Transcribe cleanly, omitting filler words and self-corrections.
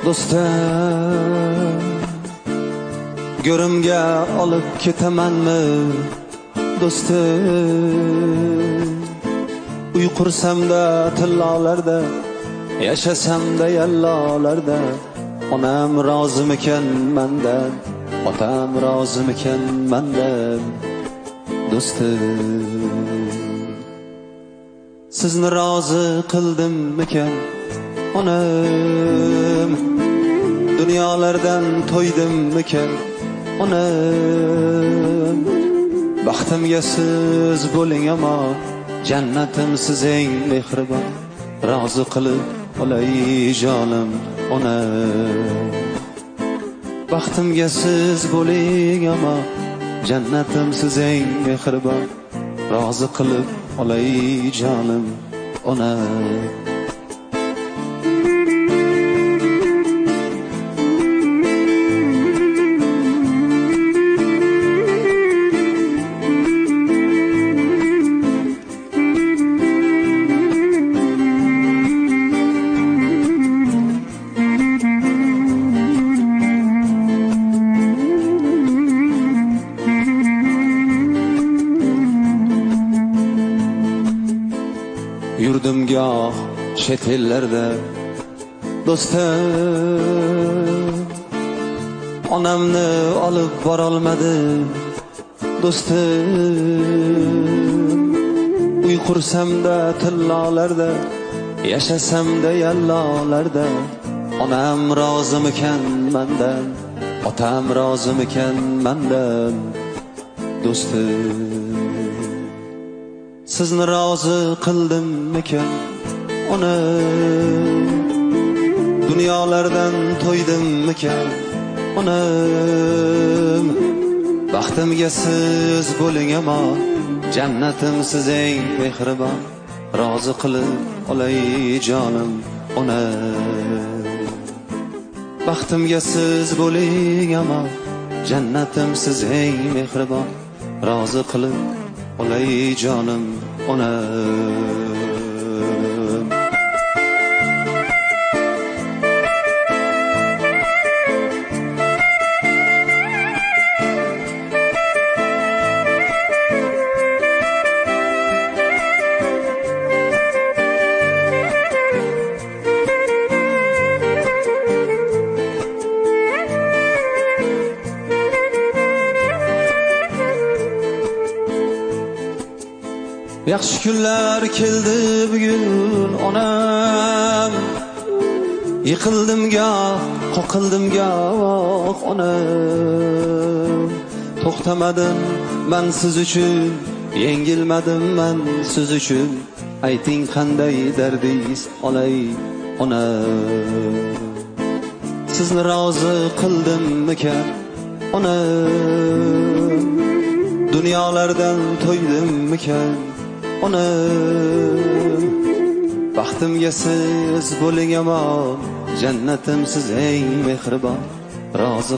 do'stim, go'rimga olib ketamanmi do'stim? Uy qursamda tillolarda, yashasamda yallolarda, onam rozimikan mendan, otam rozimikan mendan do'stim? Sizni rozi qildimmikan onam? Dunyolardan to'ydimmikan onam? Baxtimga siz bo'ling amon, jannatim siz eng mehribon, rozi qilib olay jonim onam. Baxtimga siz bo'ling amon, jannatim siz eng mehribon, rozi qilib olay jonim onam. Yurdim goh chet ellarda do'stim, onamni olib borolmadim do'stim. Uy qursamda tillolarda, yashasamda yallolarda, onam rozimikan mendan, otam rozimikan mendan do'stim? Sizni rozi qildimmikan onam? Dunyolardan to'ydimmikan onam? Baxtimga siz bo'ling amon, jannatim siz eng mehribon, rozi qilib olay jonim onam. Baxtimga siz bo'ling amon, jannatim siz eng mehribon, rozi qilib olay jonim onam. Yaxshi kunlar keldi bugun onam, yiqildim goh, qoqildim goh onam. To'xtamadim men siz uchun, yengilmadim men siz uchun, ayting qanday dardingiz olay onam. Sizni rozi qildimmikan onam? Dunyolardan to'ydimmikan onam? Baxtimga siz bo'ling amon, jannatim siz eng mehribon, rozi